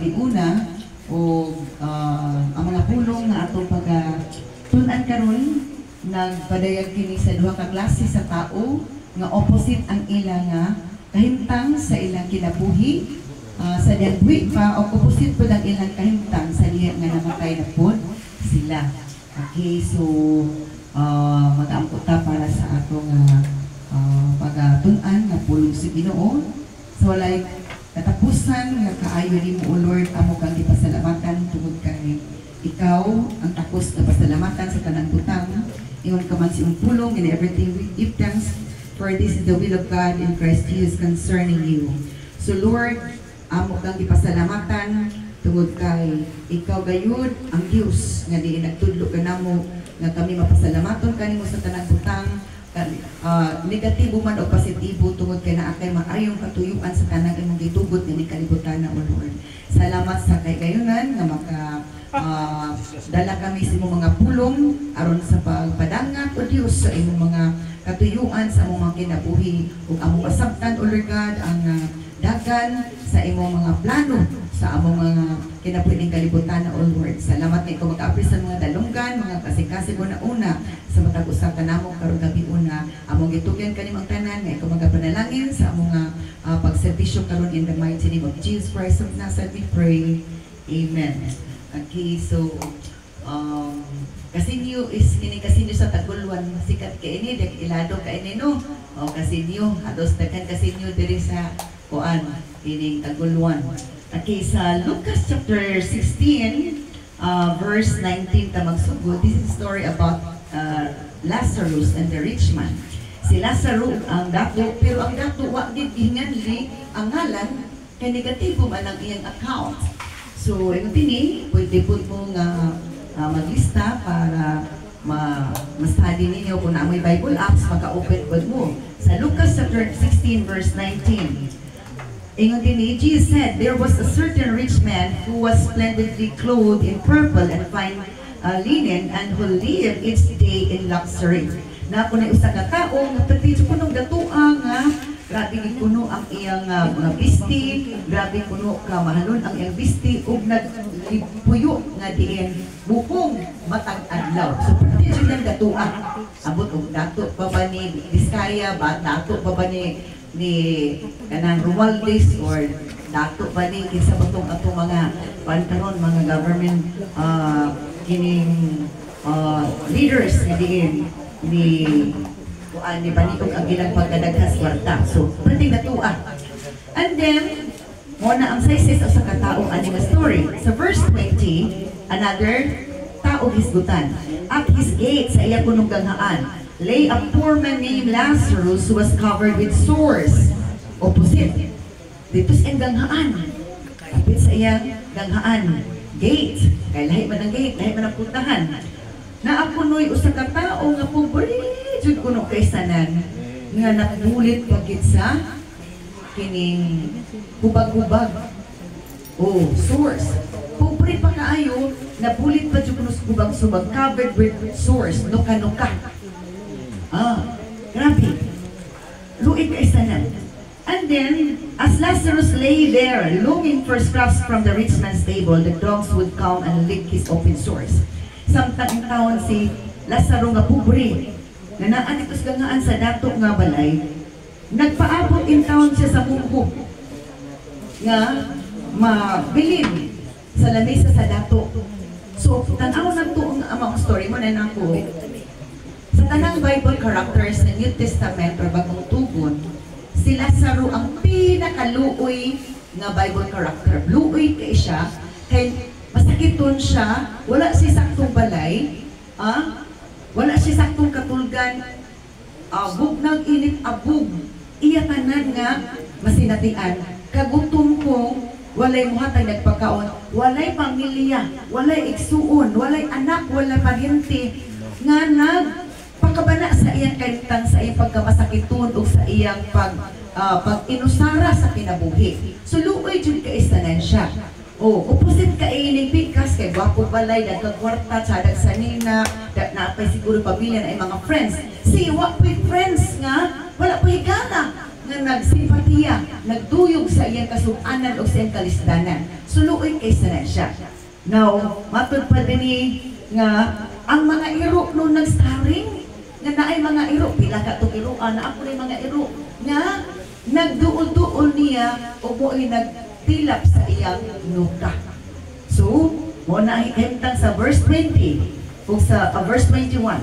gabi una o ang mga pulong nga atong tunan karon nagpadayag kini sa duha ka klase sa tao nga opposite ang ila nga kahimtang sa ilang kinabuhi sa diyagwi pa o opposite po ang ilang kahimtang sa diha nga namatay na po sila. Okay, so mag-amputa para sa atong pagatunan nga pulong sa Ginoo. So like katapusan nga kaayo nimo o Lord amo kang gipasalamatan tungod kay ikaw ang tapos na pasalamatan sa tanang butang. Ingon ka man sa imong pulong in everything we give thanks for this is the will of God in Christ Jesus concerning you. So Lord, amo kang gipasalamatan tungod kay ikaw gayud ang Dios nga di nagtudlo kanamo nga kami mapasalamaton kanimo sa tanang butang. Negatibo man o positibo tungod kay naa kay maayong katuyuan sa tanang imong gitugot nga kalibutan na o Lord. Salamat sa kay gayunan nga maka dala kami sa imong mga pulong aron sa pagpadangat o Dios sa imong mga katuyuan sa imong mga kinabuhi ug among pasabtan o Lord God ang dagan sa imong mga plano sa among mga kinabuhi kalibutan na o Lord. Salamat kay ko mag-apres sa mga dalunggan, mga kasing-kasing una sa matag usab kanamo karon gabi una among gitugan kanimong tanan nga ikaw magapanalangin sa among pagserbisyo karon in the mighty name of Jesus Christ of Nazareth we pray. Amen. Okay, so kasinyo is kini kasinyo sa Taguluan sikat kay ini dek ilado kay ini no. O kasinyo ados daghan kasinyo diri sa kuan kining Taguluan. Okay, sa Lucas chapter 16 verse 19 ta magsugod. This is a story about Lazarus and the rich man. Si Lazarus ang dato pero ang dato wa gid hinganli ang ngalan kay negatibo man ang iyang account. So, yung tini, pwede po mo nga maglista para ma-study ninyo kung na may Bible apps, maka-open po mo. Sa Lucas chapter 16 verse 19, ingon tini, Jesus said, there was a certain rich man who was splendidly clothed in purple and fine linen and who lived each day in luxury. Na kung na usa ka tao, nga pati sa punong datua nga, grabe kuno ang iyang mga bisti, grabe kuno ka mahalon ang iyang bisti ug nagpuyo nga diin bukong matag adlaw. So pati jud datua. Abot og dato pa ba ni Vizcaya, ba dato pa ba ni kanang Romualdez or dato ba ni kinsa ba tong atong mga pantaron mga government kining leaders nga diin ni ni baniog ang ilang pagkadaghas kwarta. So, pwede natua. And then, muna ang sizes sa kataong aning story. Sa verse 20, another tao hisgutan. At his gate sa iya punong ganghaan, lay a poor man named Lazarus who was covered with sores. Opposite. Dito sa iyang ganghaan. Kapit sa iyang ganghaan. Gate. Kaya lahi man ang gate, lahi man ang puntahan. Naapunoy usa ka tao nga pobre jud kuno kay sanan nga nabulit pagit sa kining hubag-hubag o sores. Pobre pa kaayo, nabulit pa jud kuno sa hubag-subag covered with sores, nuka-nuka. Grabe. Luit kay sanan. And then, as Lazarus lay there, longing for scraps from the rich man's table, the dogs would come and lick his open sores. Samtang taon si Lazaro nga pobre, nga naan ito sa gangaan sa dato nga balay, nagpaabot in taon siya sa mungkog nga mabilin sa lamesa sa dato. So, tanaw na ito ang amang story mo na nako. Sa tanang Bible characters ng New Testament or Bagong Tugon, si Lazaro ang pinakaluoy nga Bible character. Luoy kay siya, kay masakiton siya, wala siya saktong balay, wala siya saktong katulgan, bugnag init abog, iya tanan nga masinatian, kagutom kong walay muhatag nagpakaon, walay pamilya, walay igsuon, walay anak, walay pahinti, nga nagpakabana sa iyang kaitang, sa iyang pagkamasakiton o sa iyang pag-inusara sa kinabuhi. So luoy dyan kaistanan siya. Opposite ka ining pikas kay gwapo balay, nagkagwarta, sadag sanina, naapay siguro pamilya na mga friends. Si wa po'y friends nga, wala po'y higana, nga nagsimpatiya, nagduyog sa iyang kasub-anan o sa iyang kalisdanan. Suluoy kay sana siya. Now, matod pa din nga ang mga iro nung nag-starring, nga naay mga iro, pila ka itong iroan, na ako rin mga iro, nga nagduol-duol niya o mo'y nagtilap sa iyang nuka. So, mo na hintang sa verse 20 o sa verse 21.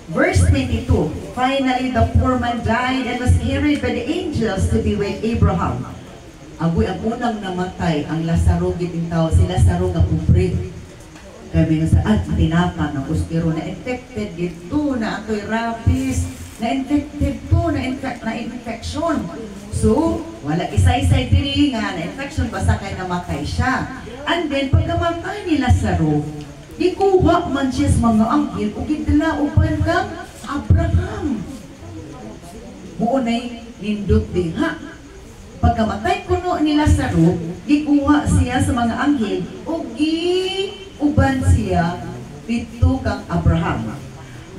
Verse 22, finally the poor man died and was carried by the angels to be with Abraham. Agoy ang unang namatay, ang Lazaro gitintaw, si Lazaro nga pobre. Kami nga sa tinapa ng kuskiro na infected dito, na ato'y rabies, na infected to, na infection. So, wala isa-isay diri nga na infection, basta kay namatay siya. And then, pagkamatay ni Lazaro, ikuha man siya sa mga anghel o gidala upan kang Abraham. Muunay nindot diha. Pagkamatay kuno ni Lazaro, ikuha siya sa mga anghel o uban siya dito kang Abraham.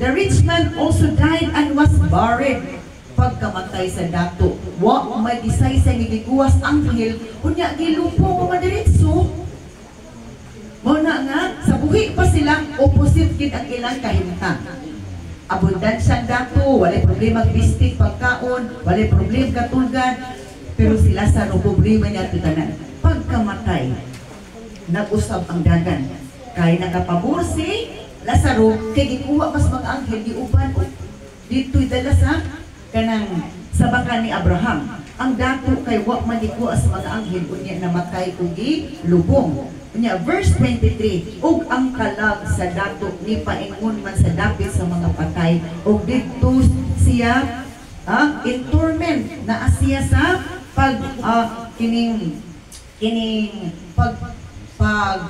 The rich man also died and was buried. Pagkamatay sa dato, wa may disay sa giguwas anghel, unya gilupo mo madiretso. Muna nga, sa buhi pa sila, opposite gid ang ilang kahimtang. Abundansya dato, walay problema bistik pagkaon, walay problema katulgan, pero sila sa problema niya tutanan. Pagkamatay, nag-usab ang dagan. Kaya nakapabor si Lazaro, kay gikuha mas mga anghel, giuban o dito'y dala sa kanang sabakan ni Abraham. Ang dato kay wa man gikuha sa mga anghel, unya namatay o lubong. Unya, verse 23, ug ang kalag sa dato ni paingon man sa dapit sa mga patay, ug dito siya in torment na siya sa pag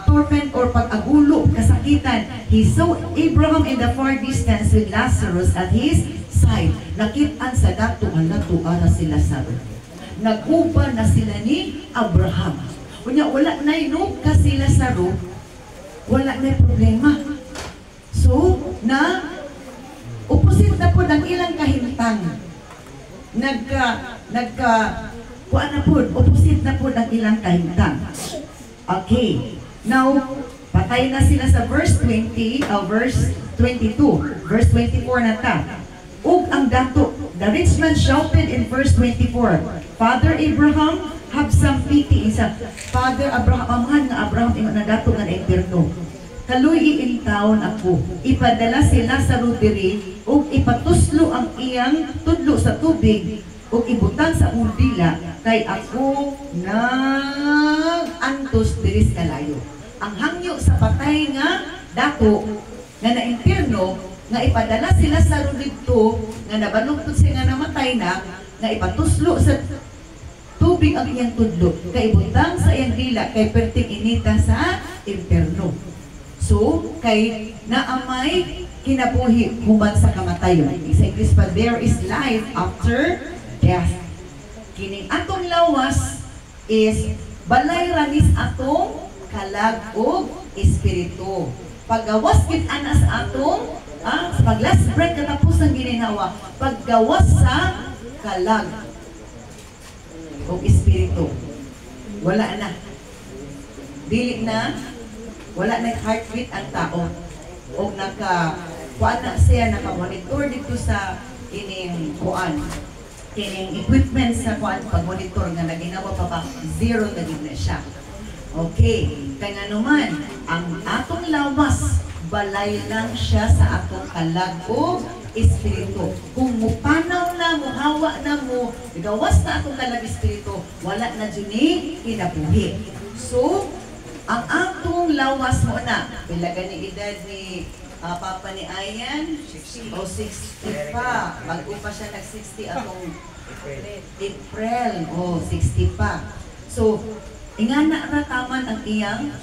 torment or pag-agulo, kasakitan. He saw Abraham in the far distance with Lazarus at his side. Nakitaan sa dato ang natuara si Lazaro. Nag-uba na sila ni Abraham. Kunya wala na inog ka si Lazaro, wala na problema. So, opposite na po ng ilang kahimtang. Kuan na po, opposite na po ng ilang kahimtang. Okay. Now, patay na sila sa verse 20, verse 22, verse 24 na ta. Ug ang dato, the rich man shouted in verse 24, Father Abraham, have some pity. Isa, Father Abraham, amahan nga Abraham, ingon na dato nga na impyerno. Kaluy iintawon ako, ipadala si Lazaro diri, ug ipatuslo ang iyang tudlo sa tubig, ug ibutang sa undila, kay ako nag-antos diri sa kalayo. Ang hangyo sa patay nga dato nga na impyerno, nga ipadala si Lazaro dito, nga nabanugtod siya nga namatay na, nga ipatuslo sa tubig ang iyang tudlo, kay ibutang sa iyang dila, kay perting inita sa impyerno. So, kay naamay kinabuhi human sa kamatayon. Sa English pa, there is life after death. Kining atong lawas is balay ranis atong kalag o espiritu. Paggawas gid ana sa atong sa pag-last break katapos ang gininawa, paggawas sa kalag o espiritu. Wala na. Dili na, wala na heartbeat ang tao. O kuan na siya, naka-monitor dito sa kining kuan. Kining equipment sa kuan, pag-monitor nga naginawa pa ba, zero na din na siya. Okay, kaya naman, ang atong lawas, balay lang siya sa atong kalag o espiritu. Kung mupanaw na, muhawa na mo, gawas na atong kalag espiritu, wala na dyan kinabuhi. So, ang atong lawas mo na, pila gani edad ni Papa ni Ayan, o 60 pa. Bago pa siya nag-60 atong April, o 60 pa. So, ingana ra taman ang iyang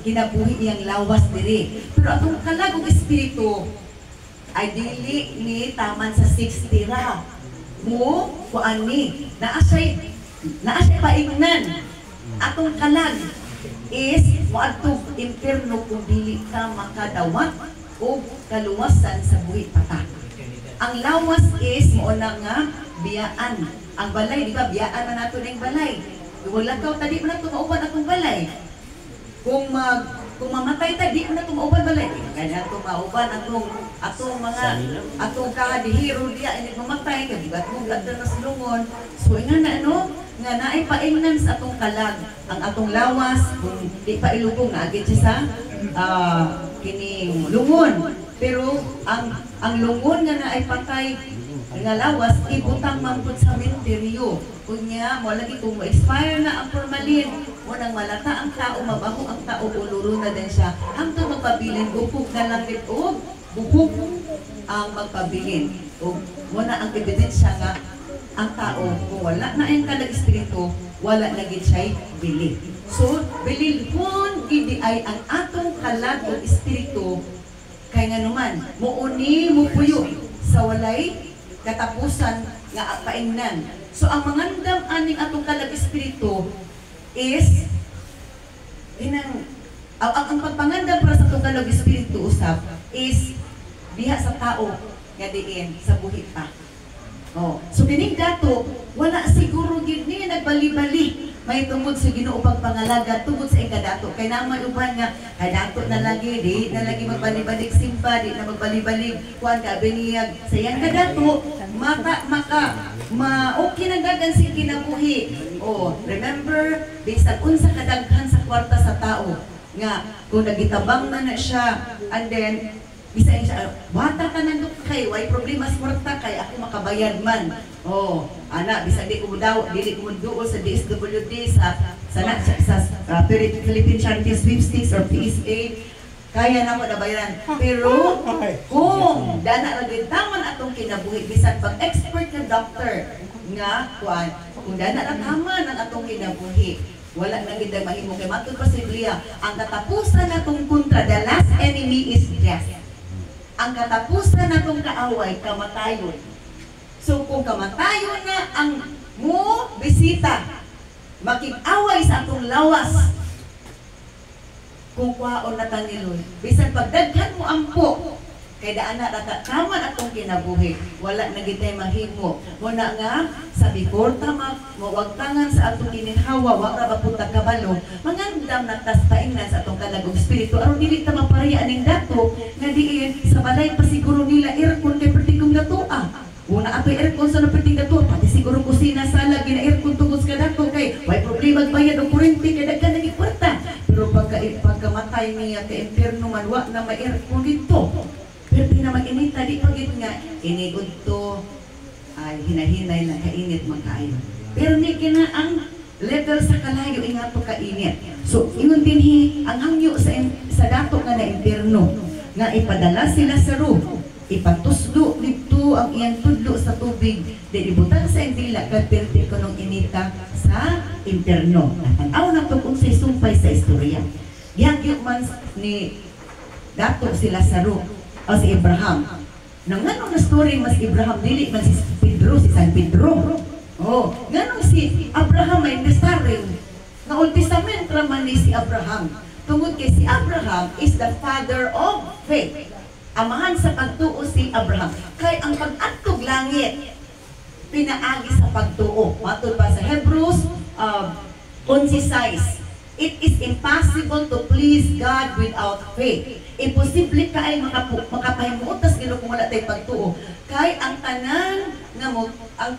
kinabuhi, iyang lawas diri. Pero atong kalagong espiritu ay dili ni taman sa 60 ra. Mo kuan ni naasay paingnan. Atong kalag is moadtog impyerno kung dili ka makadawat o kaluwasan sa buhi pataka. Ang lawas is mo na nga biyaan. Ang balay, di ba? Biyaan na nato ng balay. Kung lakaw tadi mo na tumauban atong balay. Kung mamatay ta di mo na tumauban balay. Kaya tumauban atong kahadihiro diya ini mamatay ka di ba? Kung lagda na sulungon. So nga na nga naay paingnan sa atong kalag ang atong lawas kung di pa ilubong na agit siya sa kining lungon. Pero ang lungon nga naay patay nga lawas ibutang mangkot sa menteryo. Kunya mo lagi kung ma-expire na ang formalin, mo nang malata ang tao, mabaho ang tao, uluro na din siya. Hangtod magpabilin, bukog na lang ito, bukog ang magpabilin. O mo na ang ebidensya nga ang tao, kung wala na ang kalag espiritu, wala na gid siya bili. So, bililhon gidi ay ang atong kalag o espiritu kay nga naman, muuni mo puyo sa walay katapusan nga paingnan. So ang mangandam aning atong kalag espiritu is ang pagpangandam para sa atong kalag espiritu usab is diha sa tao nga diin sa buhi pa. Oh, so kining dato wala siguro gid ni nagbali-bali may tungod sa Ginoo pagpangalaga tungod sa ikadato kay na may uban nga kadato na lagi di na lagi magbali-balik simba di na magbali-balik kuan ka biniyag sa iyang kadato okay na dagan si kinabuhi. Oh, remember bisan unsa kadaghan sa kwarta sa tao nga kung nagitabang na siya and then bisan siya bata ka nanduk kay way problema sa kwarta kay ako makabayad man. Oh, ana bisan di ko daw dili ko duol sa DSWD sa Philippine Charity Sweepstakes or PSA kaya na mo nabayaran. Pero kung dana ra gid taman atong kinabuhi bisan pag expert nga doctor nga kuan kung dana ra taman ang atong kinabuhi wala na gid mahimo kay matud pa sa Biblia ang katapusan natong kontra, the last enemy is death. Ang katapusan natong kaaway kamatayon. So kung kamatayon na ang mo bisita makig-away sa atong lawas kung kwaon na taniloy bisan pagdaghan mo ampo kay daan na kaman atong kinabuhi wala na gid tay mahimo mo na nga sa bikorta mawagtangan sa atong kininhawa wa ra bapunta kabalo mangandam na tas paingnan sa atong kalagong espiritu aron dili ta mapareha ning dato nga diin sa balay pa siguro nila aircon kay pertigong datua una atoy aircon sa naperting datua pati siguro kusina sala gina aircon tungod sa dato kay way problema bayad og kuryente kay daghan na gid kwarta pero pagkamatay niya kay impierno man wa na may aircon dito. Pero naman inita, di pagit nga, inigod to, ay hinahinay lang kainit magkaayo. Pero ni kina ang level sa kalayo, inga to kainit. So, ingon din ang hangyo sa dato nga na impierno, nga ipadala sila sa room, ipatuslo dito ang iyang tudlo sa tubig, di ibutang sa indila, kapirti ko nung inita sa impierno. Natanaw na to kung sa isumpay sa istorya. Gihagyo man ni dato sila sa room, o si Abraham. Nang ganong na story mas Abraham dili man si Pedro, si San Pedro. Oh, ganong si Abraham ay nasaring na Old Testament raman ni si Abraham. Tungod kay si Abraham is the father of faith. Amahan sa pagtuo si Abraham. Kay ang pag-adtog langit pinaagi sa pagtuo. Matod pa sa Hebrews 11:6. It is impossible to please God without faith. Imposible ka ay makapahimutas gino kung wala tayo pagtuo. Kay ang tanan nga mo, ang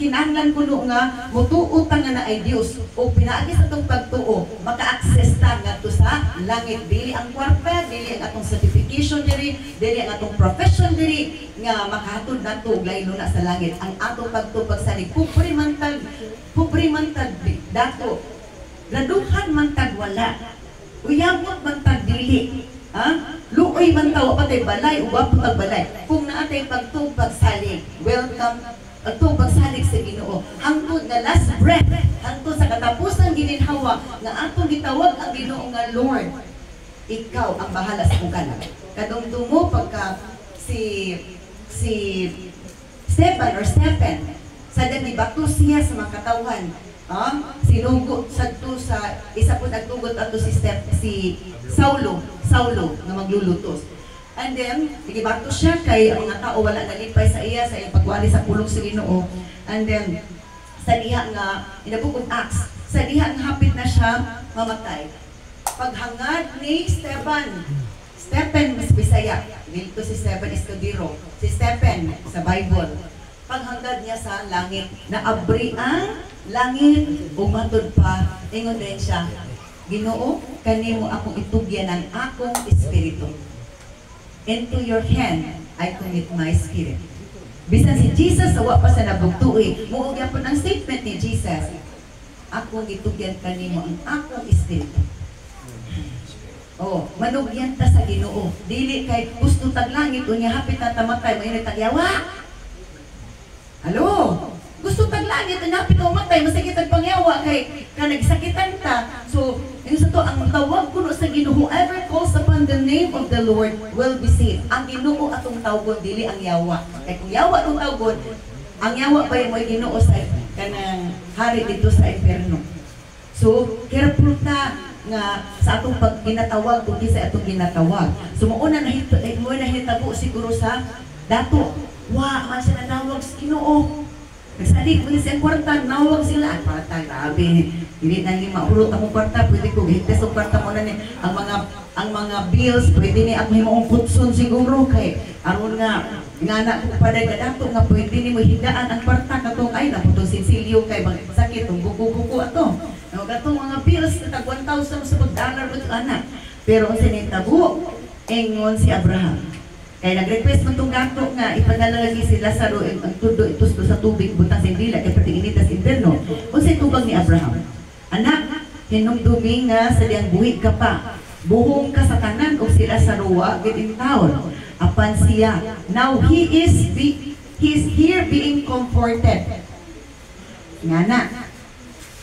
kinahanglan kuno nga mutuutan nga na ay Dios o pinaagi sa itong pagtuo, maka-access ta nga to sa langit. Dili ang kwarta, dili ang atong certification diri, dili ang atong profession diri nga makahatod nato laylo na sa langit. Ang atong pagtuo pagsalig pupri man tag dato. Graduhan man tag wala. Uyabot man tag dili. Ha? Luoy man tawa patay balay o wapo tag balay. Kung naatay pagtuo pagsalig, welcome pagtuo pagsalig sa Ginoo. Hangtod nga last breath, hangtod sa katapusan gininhawa nga atong gitawag ang Ginoo nga Lord. Ikaw ang bahala sa kung kalag. Kadungdung mo pagka si Stephen sa dati bato siya sa mga katawan. Sinugot sadto sa isa po nagtugot ato si Saulo nga maglulutos. And then, igibato siya kay ang mga tao wala nalipay sa iya sa iyang pagwali sa pulong sa Ginoo. And then, sa diha nga, in the book of Acts, sa diha nga hapit na siya mamatay. Paghangad ni Stephen mas Bisaya, dito si Stephen Escudero, si Stephen sa Bible. Paghangad niya sa langit, naabri ang langit, umatod pa, ingon din siya, Ginoo, kanimo akong itugyan ng akong espiritu. Into your hand, I commit my spirit. Bisan si Jesus, awa pa sa nabugtuoy, muugyan po ng statement ni Jesus, akong itugyan kanimo ang akong espiritu. Oh, manugyan ta sa Ginoo. Dili kay gusto taglangit unya hapit na tamatay, may tagyawa. Halo. Gusto taglangit unya hapit na matay, masakit ang pangyawa kay nagsakitan ta. So, yun sa to ang tawag kuno sa Ginoo, whoever calls upon the name of the Lord will be saved. Ang Ginoo atong tawgon dili ang yawa. Kay kung yawa atong tawgon, ang yawa pa mo Ginoo sa kanang hari dito sa impierno. So, careful ta nga sa atong pagginatawag kundi sa atong ginatawag. So mauna na hitabo siguro sa dato. Wa man siya natawag sa Ginoo. Nagsalig mo siya kwarta, nawag sila. Kwarta, grabe. Hindi na lima ulot ang kwarta, pwede ko higtas ang kwarta mo na ni ang mga bills, pwede ni ako himong putson siguro kay aron nga ingana ko pa dai dato nga pwede ni mo hidaan ang kwarta katong ay naputong sinsilyo kay sakit ug buko-buko ato. No katong mga bills tag 1,000 sa $1 ug anak. Pero ang sinitabo ingon si Abraham. Kaya nag-request mo itong gato nga, ipadala lagi si Lazaro ang tudo itos sa tubig, butang sa dila, kaya pati initas interno. O sa tubag ni Abraham, anak, hinumdumi nga sa diyang buhi ka pa, buhong ka sa tanan o si Lazaro wa in town. Apan siya, now he is here being comforted. Nga na,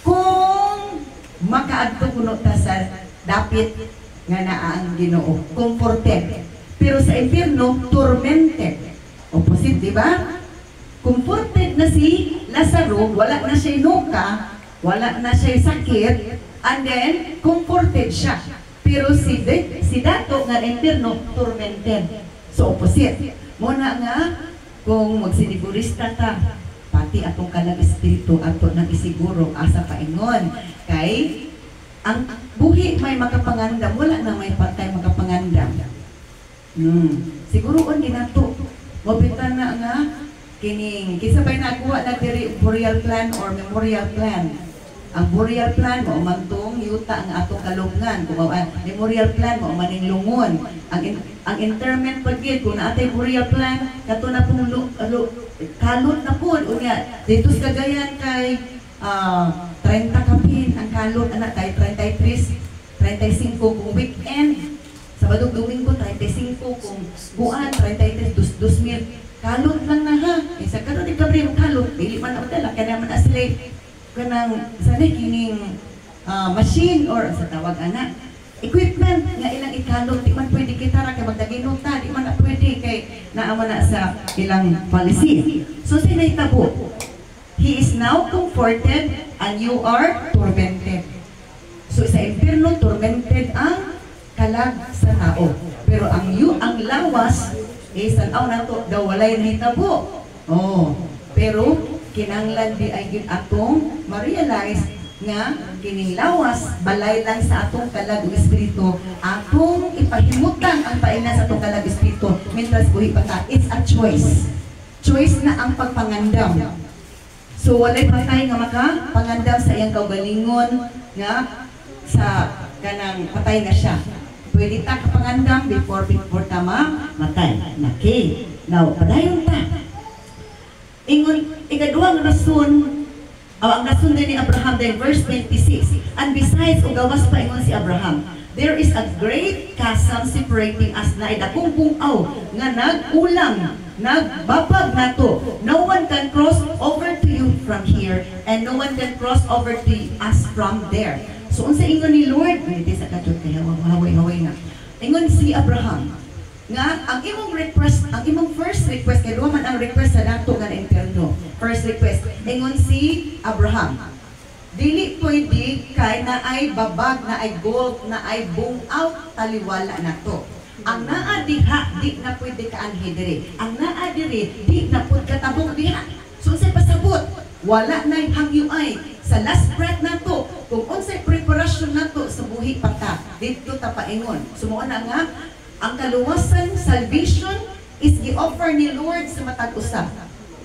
kung makaadto kuno ta sa dapit nga naa ang Ginoo, comforted. Pero sa impierno, tormented. Opposite, di ba? Comforted na si Lazaro, wala na siya inuka, wala na siya sakit, and then, comforted siya. Pero si Dato nga impierno, tormented. So, opposite. Muna nga, kung magsinigurista ta, pati atong kanang espiritu, ato nang isiguro, asa paingon. Kay, ang buhi may makapangandam, wala na may patay makapangandam. Siguro on ginato mabita na nga kining kisabay na kuha na diri burial plan or memorial plan. Ang burial plan mo mantong yuta ang atong kalungan, kung memorial plan mo maning lungon. Ang interment pagid kung naatay burial plan kato na pong kalot na pud unya dito sa Cagayan kay 30 kapin ang kalot ana kay 33 35 kung weekend. Sabado Domingo, 35, kung buwan, 33, 2,000. Kalot lang na ha. Isa ka doon, ikaw rin kalot. Dili man ako dala, kaya naman asli. Kanang, sana kining machine or sa tawag anak. Equipment nga ilang ikalot. Di man pwede kita ra kay magdaginuta. Di man na pwede kay naama na sa ilang policy. So, sinay tabo. He is now comforted and you are tormented. So, sa impierno, tormented ang kalag sa tao. Pero ang lawas is tanaw na to daw walay nahitabo. Oh, pero kinanglan di ay gid atong ma-realize nga kining lawas balay lang sa atong kalag espiritu. Atong ipahimutan ang paina sa atong kalag espiritu mientras buhi pa ta. It's a choice. Choice na ang pagpangandam. So walay patay nga makapangandam sa iyang kaugalingon nga sa kanang patay na siya. Pwede ta kapangandam before tama matay. Okay. Now, padayon ta. Ingon, ikaduhang rason, ang rason din ni Abraham, then verse 26. And besides, ugawas pa ingon si Abraham, there is a great chasm separating us na idakong bungaw nga nag-ulang, nagbabag na to. No one can cross over to you from here and no one can cross over to us from there. So, unsa ingon ni Lord, hindi sa kadto kaya haway-haway na. Ingon si Abraham, nga ang imong request, ang imong first request, kay duha man ang request sa dato nga interno. First request, ingon si Abraham, dili pwede kay na ay babag, na ay gold, na ay bungaw, taliwala na to. Ang naa diha, di na pwede ka anhi diri. Ang naa diri, di na pud katabok diha. So unsay pasabot? Wala na hangyuay sa last breath nato. Kung unsay preparasyon nato sa buhi pa ta, dito ta paingon. Sumuon na nga ang kaluwasan, salvation is gi-offer ni Lord sa matag usa.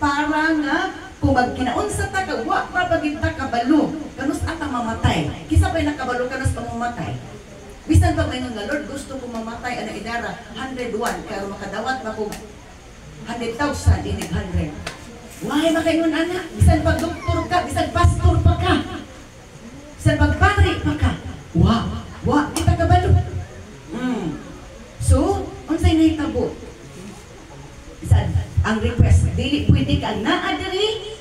Para nga kung magkinaunsa ta ka, wa pa bagid ta kabalo. Kanus ata mamatay. Kisa pa'y nakabalo kanus pa mamatay. Bisan pa maingon nga Lord, gusto ko mamatay ana idara 101 kaya makadawat pa ko 100,000 inig 100. Why makaingon ana? Bisan pag doktor ka, bisan pastor pa ka. Bisan pag pari pa ka. Wa kita kabalo. So, unsay nahitabo? Bisan ang request, dili pwede ka naa diri,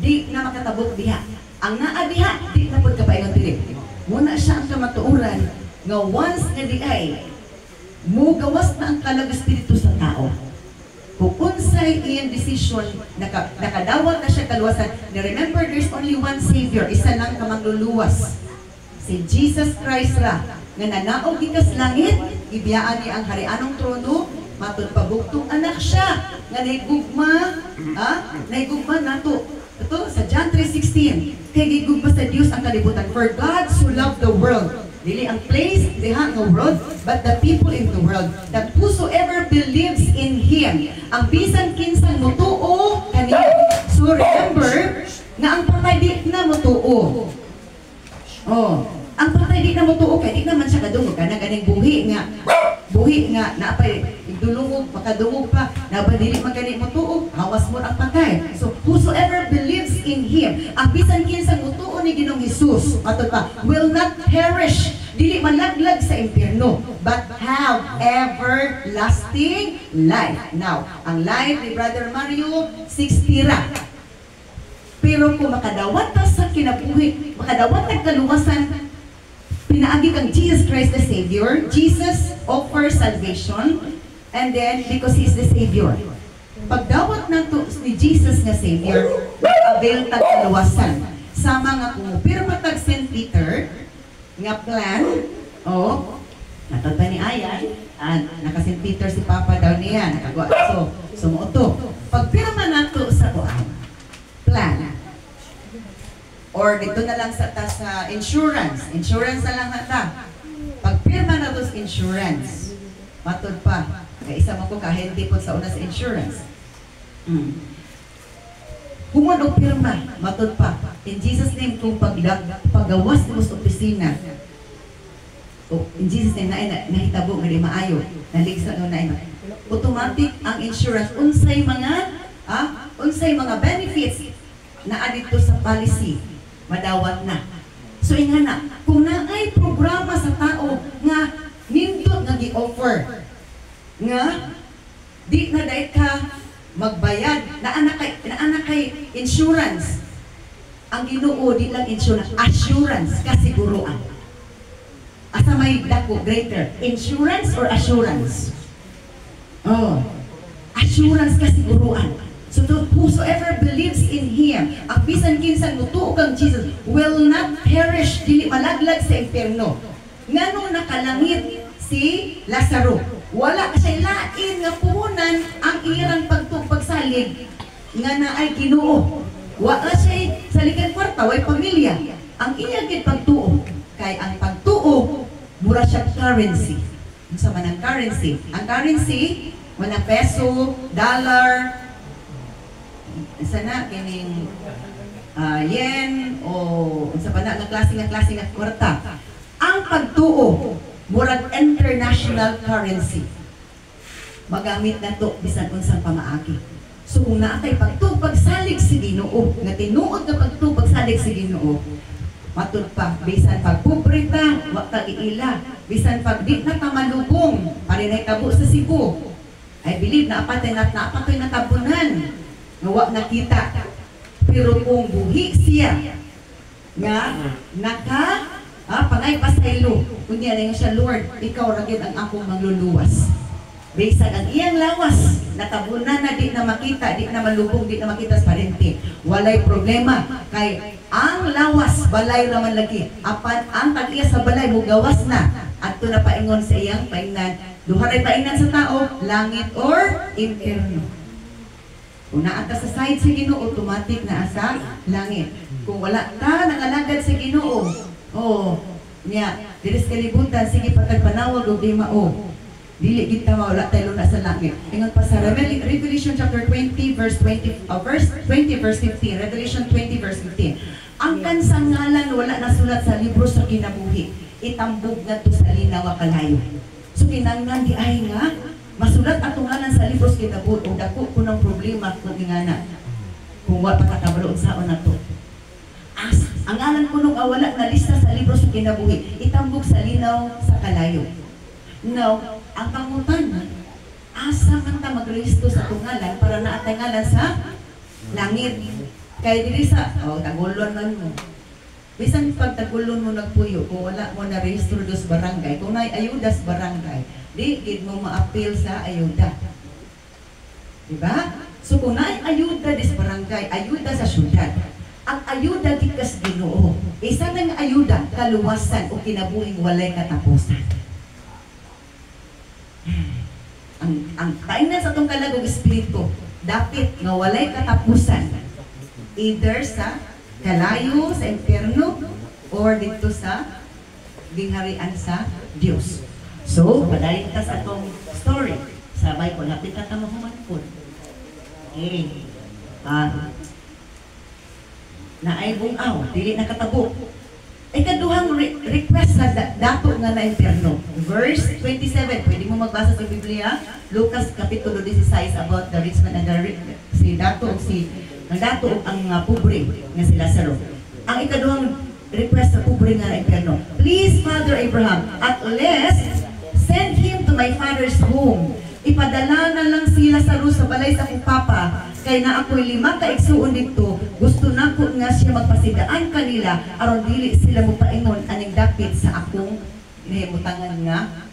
di na makatabok diha. Ang naa diha, di na pud ka paingon diri. Muna siya ang kamatuoran nga once nga di ay mugawas na ang kalag espiritu sa tao. Kung unsay iyang decision, nakadawat na siya kaluwasan. Na remember, there's only one Savior. Isa lang ka mangluluwas. Si Jesus Christ ra. Nga nanaog gikas langit, ibiyaan niya ang harianong trono, matud pabugtong anak siya. Nga naigugma nato. Ito, sa John 3:16. Kay gigugma sa Diyos ang kalibutan. For God so loved the world. Dili ang place, diha nga world, but the people in the world, that whosoever believes in Him, ang bisan kinsang mutuo kaniya. So remember, na ang patay di na mutuo. Ang patay di na mutuo, kaya di naman siya kadungog, kana ganing buhi nga, naapay, igdulungog, makadungog pa, nabadili magani mutuo, hawas mo ang patay. So whosoever believes in Him, ang bisan kinsang mutuo ni Ginoong Hesus, matod pa, will not perish, dili malaglag sa impyerno, but have everlasting life. Now, ang life ni Brother Mario, 60 ra. Pero kung makadawat ta sa kinabuhi, makadawat na kaluwasan, pinaagi kang Jesus Christ the Savior. Jesus offers salvation, and then because He is the Savior. Pagdawat na to ni Jesus nga Savior, avail tag kaluwasan. Sama nga kung pero matag St. Peter nga plan, natod pa ni Ayan, naka St. Peter si Papa daw niya, nakagawa. So, sumuoto. Pagpirma nato sa plan, or dito na lang sa insurance na lang nata. Pagpirma na to sa insurance, matod pa. Kaya isa mo ko kahindi po sa una sa insurance. Humon o pirma, matod pa. In Jesus' name, kung paggawas mo sa opisina, in Jesus' name, nahitabo nga di maayo, naligsa no na automatic ang insurance, unsay mga benefits na adito sa policy, madawat na. So ingana, kung naay programa sa tao nga nindot nga gi-offer, nga di na dahil ka magbayad, na kay insurance, ang Ginoo di lang insurance, assurance, kasiguruan. Asa may dako greater, insurance or assurance? Assurance, kasiguruan. So whosoever believes in Him, ang bisan kinsan mutuo kang Jesus, will not perish, dili malaglag sa impyerno. Nganong nakalangit si Lazaro? Wala siya lain nga puhunan ang iyang pagsalig nga na ay Ginoo. Wala siya sa likan kwarta, way pamilya. Ang iyang pagtuo, kay ang pagtuo, mura siya currency. Sa man ang currency? Ang currency, wala peso, dollar, isa na, kining yen, o sa pa na, klase nga kwarta. Ang pagtuo, murag international currency. Magamit na to bisan unsang pamaagi. So kung naatay pagsalig si Ginoo, nga tinuod nga pagsalig si Ginoo, matud pa, bisan pagpubrita, wa ta iila, bisan pag di na tamalubong, parinay tabo sa Cebu. I believe na apatay natabunan, nga wa nakita. Pero kung buhi siya, nga pangay pasaylo, kunya na siya, Lord, ikaw ra gyud ang akong mangluluwas. Bisag ang iyang lawas, natabunan na, di na makita, di na malubong, di na makita sa parente. Walay problema. Kay ang lawas, balay naman lagi. Apan ang tag-iya sa balay, mugawas na. Adto na paingon sa iyang paingnan. Duha ray paingnan sa tao, langit or impierno. Kung naa ka sa side sa Ginoo, automatic na sa langit. Kung wala ka nangalagad sa Ginoo, niya, diris kalibutan, sige patagpanawag o di mao. Dili kita wala tayo na sa langit. Ingon pa sa Revelation chapter 20 verse 20 verse 15. Revelation 20 verse 15. Ang kansang ngalan wala nasulat sa libro sa kinabuhi. Itambog nga to sa linaw nga kalayo. So kinanglan di ay nga masulat atong ngalan sa libro sa kinabuhi o dako ko ng problema kung ingana. Kung wa pa nakabalo saon nato. Ang ngalan ko nung wala na lista sa libro sa kinabuhi, itambog sa linaw sa kalayo. Now, ang pangutan, asa man ta magrehisto sa tungalan para naatay ngalan sa langit. Kaya dili sa, tagulon man mo. Bisan pag tagulon mo nagpuyo, kung wala mo na rehistro dos barangay, kung may ayuda sa barangay, di gid mo ma-appeal sa ayuda. Diba? So kung may ayuda dis barangay, ayuda sa syudad, ang ayuda gikas Ginoo. Isa nang ayuda, kaluwasan o kinabuhing walay katapusan. Ang kainan sa itong kalagong espiritu, dapit nga walay katapusan. Either sa kalayo, sa impierno, or dito sa gingharian sa Diyos. So, padali kita sa itong story. Sabay ko, lapit ka tamahuman po. Okay. Na ay bungaw, dili nakatabo. Ikaduhang request sa dato nga na impierno. Verse 27, pwede mo magbasa sa Biblia, Lucas Kapitulo 16 about the rich man and the rich, si dato ang pobre nga si Lazaro. Ang ikaduhang request sa pobre nga na impierno, please Father Abraham, at least send him to my father's home. Ipadala na lang si Lazaro sa balay sa akong papa, kay na ako'y 5 ka igsuon dito, gusto na ko nga siya magpasidaan kanila, aron dili sila mo paingon aning dapit sa akong inahimutangan nga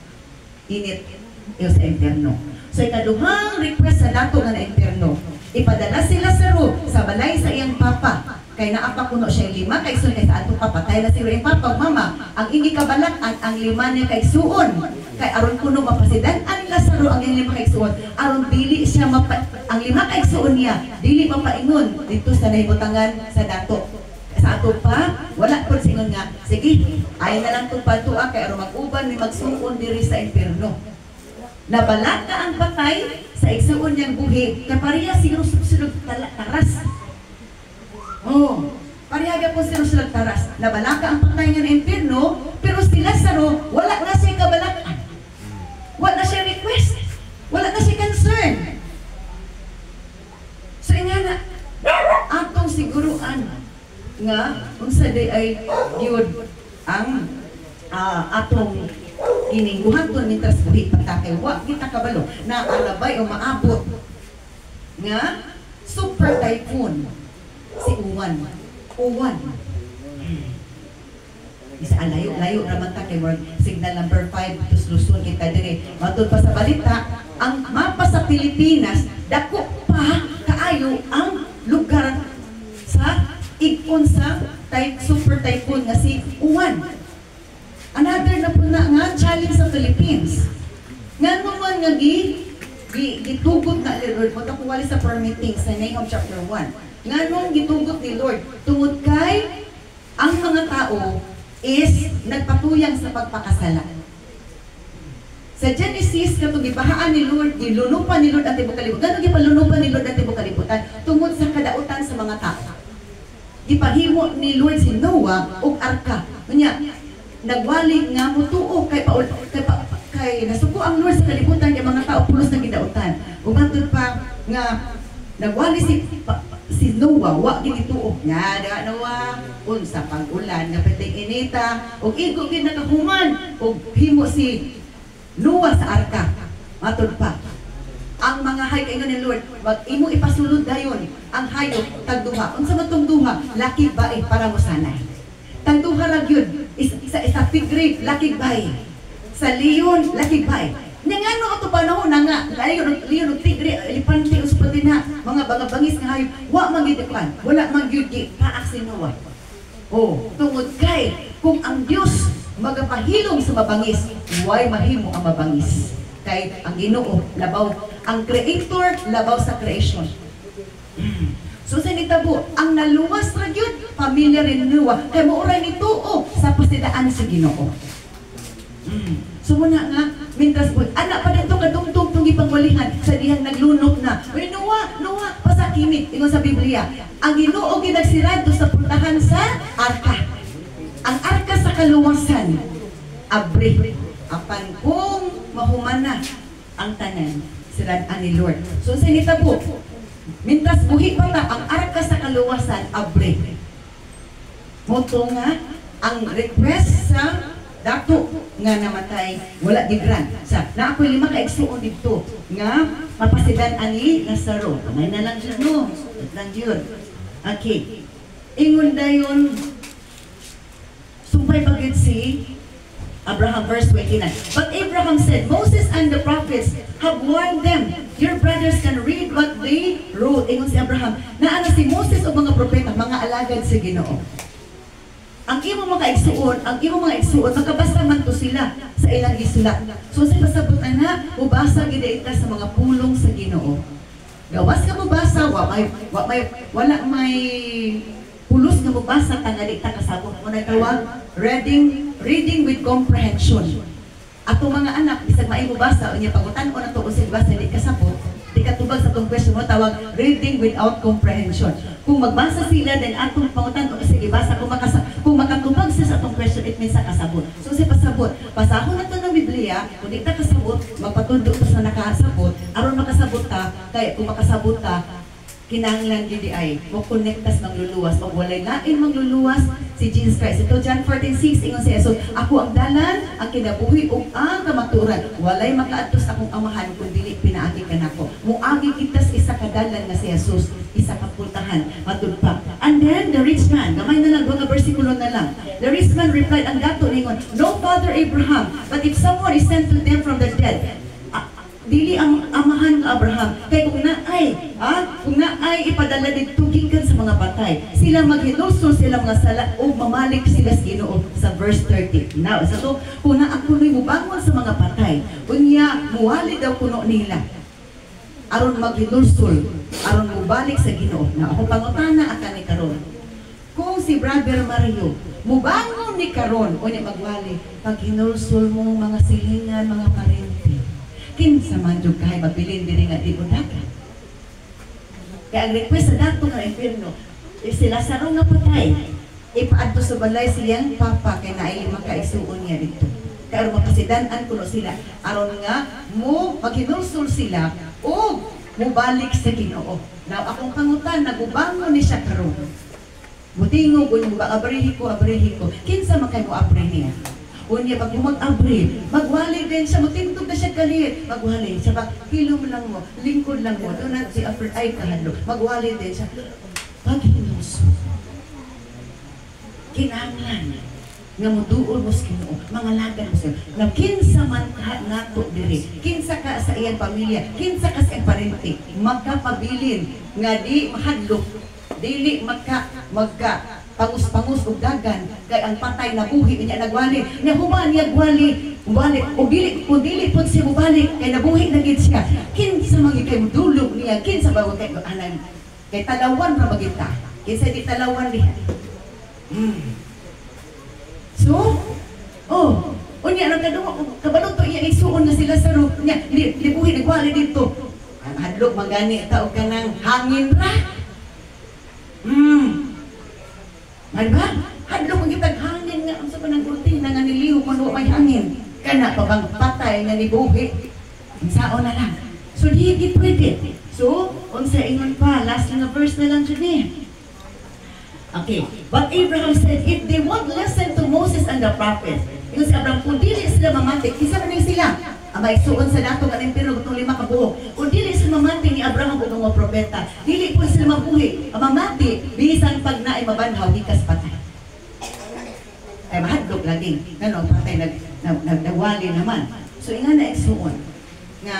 init sa impierno. So ikaduhang request sa dato nga na impierno, ipadala si Lazaro sa balay sa iyang papa, kay naapa kuno siya 5 ka igsuon kay sa atong papa, kay na si iyang papa, mama, ang ini kabalaan ang 5 niya ka igsuon. Kay aron kuno mapasidan ang Lazaro ang 5 ka igsuon, aron dili siya ang 5 ka igsuon niya dili mapaingon dito sa nahimutangan sa dato. Sa ato pa wala pud singon nga sige ay na lang tug patuwa kay aron mag-uban ni magsuon diri sa impierno. Nabalaka ang patay sa igsuon niyang buhi kay pareha siguro sulod taras. Pareha po sila sulod taras. Nabalaka ang patay nga na impierno, pero si Lazaro wala na siya kabalakan. Wala na siya request. Wala na siya concern. So ingana, atong siguruan nga unsa day ay gyud ang atong kiningguhaton nitras buhi patakay wa kita kabalo na alabay o maabot nga super typhoon si Uwan. Isa layo raman ta kay word signal number 5 tus Luzon kita dire. Matod pa sa balita, ang mapa sa Pilipinas dako pa kaayo ang lugar sa ikon sa super typhoon nga si Uwan. Another na po na nga challenge sa Philippines. Nga naman nga gitugot na ni Lord, matakuwali sa permitting sa Nahum chapter 1. Nga nung gitugot ni Lord, tungod kay ang mga tao is nagpatuyang sa pagpakasala. Sa Genesis, katong gibahaan ni Lord, gilunupan ni Lord at tibok kalibutan. Ganun gipalunupan ni Lord at tibok kalibutan tungod sa kadautan sa mga tao. Gipahimo ni Lord si Noah og arka. Unya, nagwali nga mutuo kay nasuko ang Lord sa kalibutan kay mga tao pulos na gidautan. Ug matod pa nga nagwali si Noah, wa ginituo. Nga Noah, unsa pag-ulan nga peteng inita, ug igo gid nakahuman ug himo si Noah sa arka. Matod pa, ang mga hayop ingon ni Lord, wag imo ipasulod dayon ang hayop tagduha. Unsa man tong duha? Laki bae para mo sanay. Tagduha ra gyud. Isa pig grape, laki bae. Sa leon, laki bae. Nga no ato panahon na nga, leon ug tigre, elefante usapon din na mga bangis nga hayop, wa magidepan, wala magyud paak si Noah. Tungod kay kung ang Dios magapahilom sa mabangis, why mahimo ang mabangis? Kay ang Ginoo labaw, ang Creator labaw sa creation. So sa nitabo, ang naluwas ra gyud pamilya rin nuwa kay maoray ni tuo sa pasidaan sa Ginoo. So muna nga, mintras po, anak pa dito kadungtong itong ipangwalihan sa dihang naglunok na. Uy, nuwa, pasakimit. Ingon sa Biblia, ang Ginoo ginagsirado sa puntahan sa arka. Ang arka sa kaluwasan, abre. Apan kung mahumana ang tanan, sirad-an ni Lord. So sa nitabo, mintras buhi pa ta, ang arka sa kaluwasan, abre. Moto nga, ang request sa dato nga namatay wala gibran sa na ako 5 ka igsuon dito nga mapasidan ani Lazaro may na lang siya no lang yun. Okay, ingon dayon sumpay pagid si Abraham, verse 29. But Abraham said, Moses and the prophets have warned them. Your brothers can read what they wrote. Ingon si Abraham, naana si Moses o mga propeta, mga alagad sa Ginoo. Ang imo mga igsuon, magkabasa man to sila sa ilang isla. So sa pasabot na, ubasa gidaita sa mga pulong sa Ginoo. Gawas ka mubasa, wala may pulos nga mubasa tangali ta kasabot mo na tawag reading with comprehension. Ato mga anak, bisag maay mubasa, unya pagutan ko na to usig basa di kasabot. Di katubag sa tong question mo tawag reading without comprehension. Kung magbasa sila then atong pangutan o sige basa kung makatubag sa atong question it means sa kasabot. So si pasabot, pasahon na to ng Biblia, kung di ta kasabot, magpatundo ta sa nakasabot, aron makasabot ta, kaya kung makasabot ta, kinahanglan gyud ay mo konektas magluluwas o walay lain magluluwas si Jesus Christ. Ito John 14:6 ingon si Jesus, ako ang dalan, ang kinabuhi ug ang kamatuoran. Walay makaadtos akong amahan kun dili pinaagi kanako. Muagi kitas isa ka dalan nga si Jesus, isa ka pultahan matudpa. And then the rich man, gamay na lang mga bersikulo na lang. The rich man replied, ang dato ningon, no father Abraham, but if someone is sent to them from the dead, dili ang amahan nga Abraham kay kung naay ipadala didto gikan sa mga patay sila maghinulsol sila mga sala o mamalik sila sa Ginoo sa verse 30. Now sa to kung naa kunoy mubangon sa mga patay unya muwali daw kuno nila aron maghinulsol aron mubalik sa Ginoo. Na ako pangutana akan ni karon kung si Brother Mario mubangon ni karon unya magwali pag hinulsol mo mga silingan mga parente kinsa man jud kahay mabilin diri nga di udakan. Kaya ang request sa dato nga impierno, si Lazaro nga patay, ipaadto sa balay siyang papa kay naay 5 ka igsuon niya dito. Kaya mapasidan-an kuno sila aron nga mo maghinulsol sila o mubalik sa Ginoo. Now akong pangutan nagubangon ni siya karon. Mutingog ug abrihi ko kinsa man kay mo abrihi. Unya pag mag-abri, magwali din siya, magtintog na siya kalit. Magwali siya, hilom lang mo, lingkod lang mo, doon na si Afri ay kahalo. Magwali din siya. Pag hinuso, kinahanglan nga mo duol mo sa Ginoo, mga lagan mo siya. Na kinsa man nato diri, kinsa ka sa iyang pamilya, kinsa ka sa iyang parente, magkapabilin, nga di mahadlok, dili magka pangus-pangus ug dagan kay ang patay na buhi niya nagwali niya human niya gwali ug dili pud siya mubalik kay nabuhi na gid siya kinsa man kay mudulog niya kinsa ba kay anan kay talawan ra magita kinsa di talawan diha so unya nang kabalo to iya isuon na sila sa roof niya libuhi nagwali dito ang hadlok magani taog kanang hangin ra Diba? Hadlok ang kitag hangin nga ang sa panang kurtina nga niliw kung may hangin. Kana pa bang patay nga nibuhi. Sao na lang. So di pwede. So, unsa ingon pa, last na verse na lang dyan eh. Okay. But Abraham said, if they won't listen to Moses and the prophets, yung si Abraham, kung dili sila mamati, kisa man sila. Abay, suon sa dato ka pero itong 5 ka buhok. Kung dili sila mamati ni Abraham o mga propeta, dili po sila mabuhi. Ang mamati, bisan pag naay mabanhaw, hikas patay. Ay mahadlok lagi. Ganon, patay nagwali naman. So, nga na suon. Nga,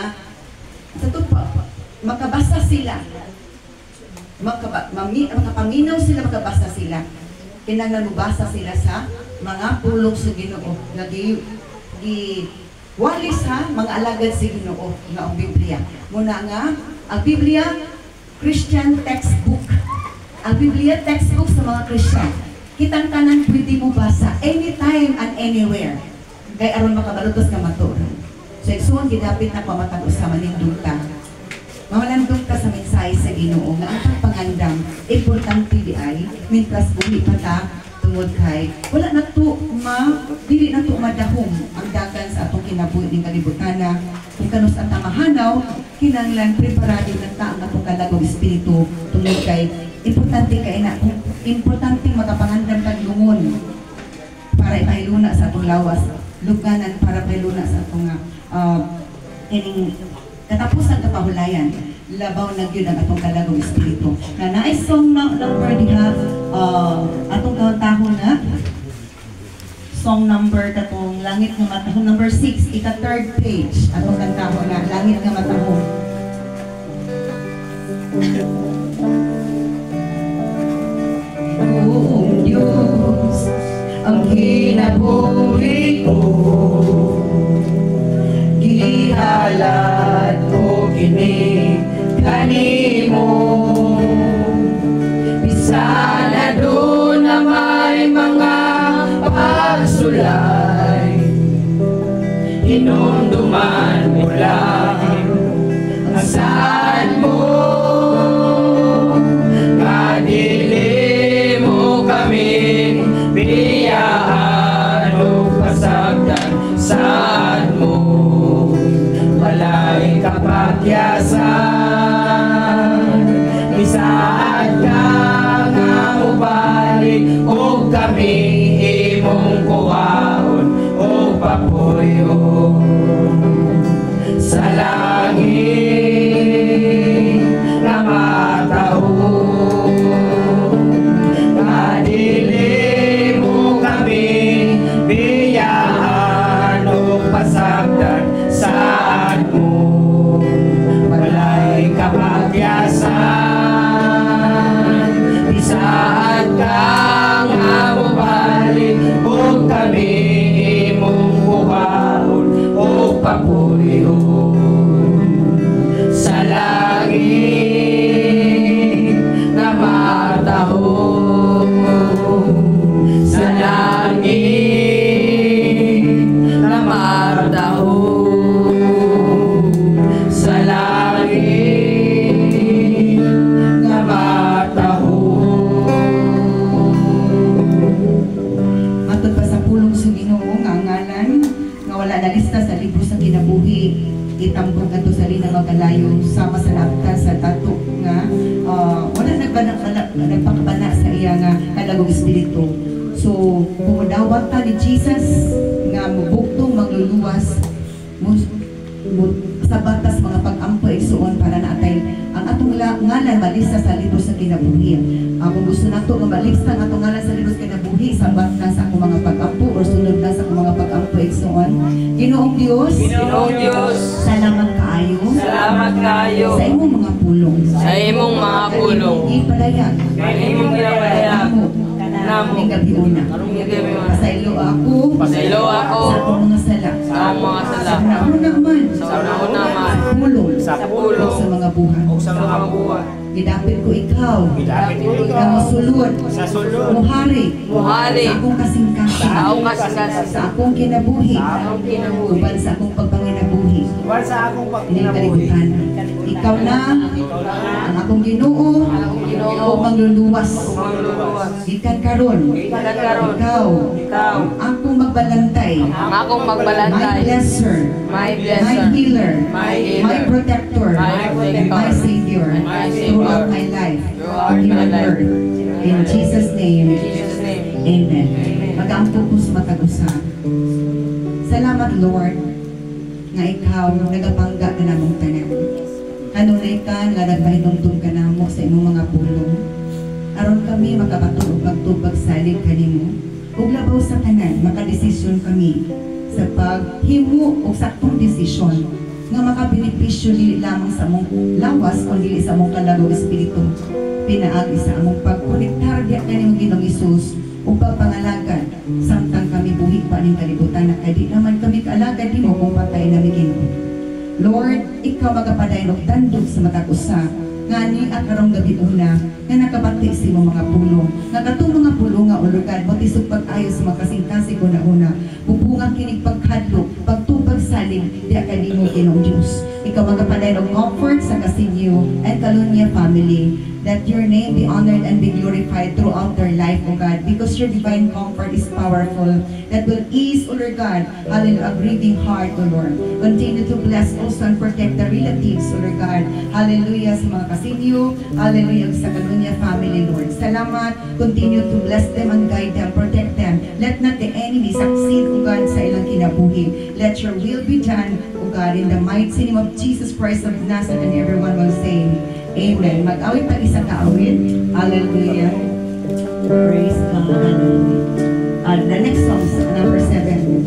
sa tupa, makabasa sila. Makapaminaw sila, makabasa sila. Kinanglan mabasa sila sa mga pulong sa Ginoo nga walis ha mga alagad sa Ginoo nga ang Biblia. Muna nga ang Biblia Christian textbook. Ang Biblia textbook sa mga Christian. Kitang tanan pwede mo basa anytime and anywhere. Kay aron makabalutos nga maturan. So igsoon gidapit na pamatag sa manindong ta. Mamalandong ka sa mensahe sa Ginoo nga ang pagpangandam importante di ay mintras buhi pa ta tungod kay wala na to dili na to madahom ang dagan sa atong kinabuhi ning kalibutana kung kanus ang tamahanaw kinahanglan preparado na ta ang atong kalagong espiritu tungod kay importante kay na importante makapangandam kag lungon para ipahiluna sa atong lawas luganan para ipahiluna sa atong kining katapusan kapahulayan, labaw na yun ang atong kalagong espiritu. Na nais song number diha, atong kahon na, song number katong Langit nga Matahom, number 6, ika 3rd page, atong kantahon na, Langit nga Matahom. Oh Diyos, ang kinabuhi ko, gihalad ko kini kanimo bisan na doon na may mga pagsulay hinumduman mo lang ang saan mo kadili mo kami biyaan o pasagdan saan mo walay kapagyasan isaad ka nga mubalik o kami imong kuhaon o papuyo sa langit na matahom kadili mo kami biyaan o pasagdan saan mo walay kapagyasan isaad ka nga mubalik o kami imong kuhaon o papuyo sa langit na matahom sa langit na matahom sa langit na matahom. Matod pa sa pulong sa Ginoo nga ngalan nga wala na lista sa libro sa kinabuhi itambong ato sa lina magalayo sama sa lapta sa tato nga wala nagpakabana sa iya nga kalagong espiritu. So pumudawat ta ni Jesus nga mubuktong magluluwas sa batas mga pag-ampo igsuon para naatay ang atong ngalan malista sa libro sa kinabuhi. Kung gusto nato nga malista ang atong ngalan sa libro sa kinabuhi sabat na sa akong mga pag-ampo o sunod na sa akong mga pag-ampo igsuon. Ginoong Dios, salamat kaayo. Salamat kaayo sa imong mga pulong. sa imong mga pulong. Ipalayan. Imong ginabayan. Namo. Ning gabi una. Pasaylo ako. Pasaylo ako. Sa akong mga sala. Sa akong mga sala. Sa una man. Sa una man. Pulong. Sa pulong. Sa mga buhay. Sa mga buwan. Gidapit ko ikaw. Gidapit ko ikaw. Nga mosulod. Sa sulod. Muhari. Muhari. Sa akong kasingkasing. Sa akong kasingkasing. Sa akong kinabuhi. Sa akong kinabuhi. Uban sa akong pagpanginabuhi. Wal sa akong Ining pagkinabuhi. kalibutana. Ikaw na ang akong Ginoo. O magluluwas. Magluluwas. Ikan karon. Ikan karon. Ikaw. Ikaw. Ang akong magbalantay. Ang akong My magbalantay. blesser. My My blesser. healer. My healer. My protector. My protector. My savior. My savior. Throughout my life. Throughout Here my on life. earth. In Jesus' name. In Jesus' name. Amen. Mag-aampo po sa matag-usan. Salamat, Lord, nga ikaw nagapangga ka namong tanan. Kanunay ka nga nagpahinumdum ka namo sa imong mga pulong. Aron kami makapatulog pagtubag salig kanimo. Ug labaw sa tanan, makadesisyon kami sa paghimo og saktong desisyon nga makabenepisyo dili lamang sa among lawas kundi sa among kalagong espiritu. Pinaagi sa among pagkonektar diha kanimo Ginoong Hesus ug pagpangalagan samtang kami buhi pa ng kalibutan na kadi naman kami kaalagad di mo kung patay na Ginoo. Lord, ikaw magapaday og tandog sa matag usa nga ni akarong gabi una nga nakabati si mga pulo nga katong mga pulo nga o Lord God mo tisog pag-ayo sa mga kasing-kasing una bubunga kinig pagkadlok pagtubag saling di kanimo Ginoong Dios. Ikaw magapaday og comfort sa kasinyo and Kalunya family, that your name be honored and be glorified throughout their life, O God, because your divine comfort is powerful, that will ease, O Lord God, hallelujah, a grieving heart, O Lord. Continue to bless also and protect the relatives, O Lord God, hallelujah, sa mga kasinyo, hallelujah, sa Kalunya family, Lord. Salamat, continue to bless them and guide them, protect them. Let not the enemy succeed, O God, sa ilang kinabuhi. Let your will be done, O God, in the mighty name of Jesus Christ of Nazareth, and everyone will say, Amen. Mag-awit pa isa ka-awit. Hallelujah. Praise God. Hallelujah. The next song, number 7.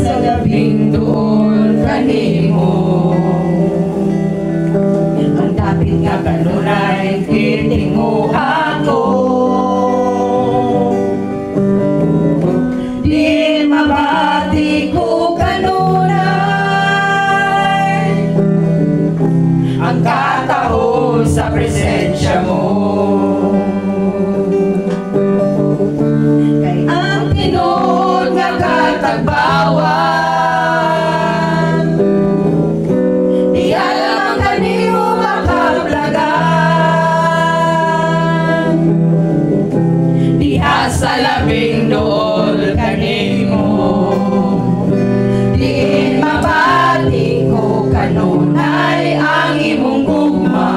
Sa gabing doon kanimo, ang dapit nga kanunay kitingo ako. Di mabati ko kanunay ang katahon sa presensya mo. Kay Ang tinod nga katagbawan, di alam ang kanimo makablagan. Diha sa labing dool kanimo, diin mabati ko kanunay ang imong gugma.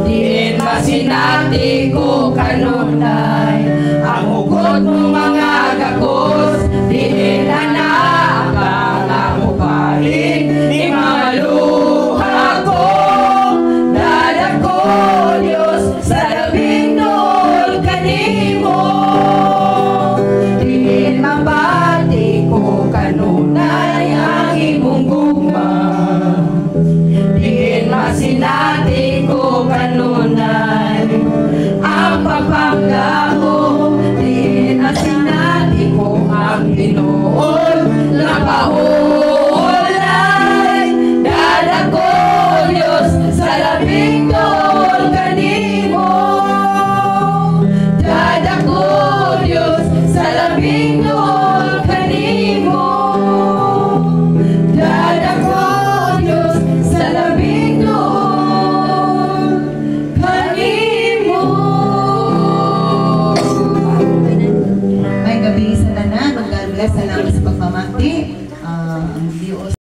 Diin masinati ko kanunay ang ugot mong mga gakos. Diin anak ang upahin ni maluha ko. Dalag ko Diyos sa labing dool kanimo.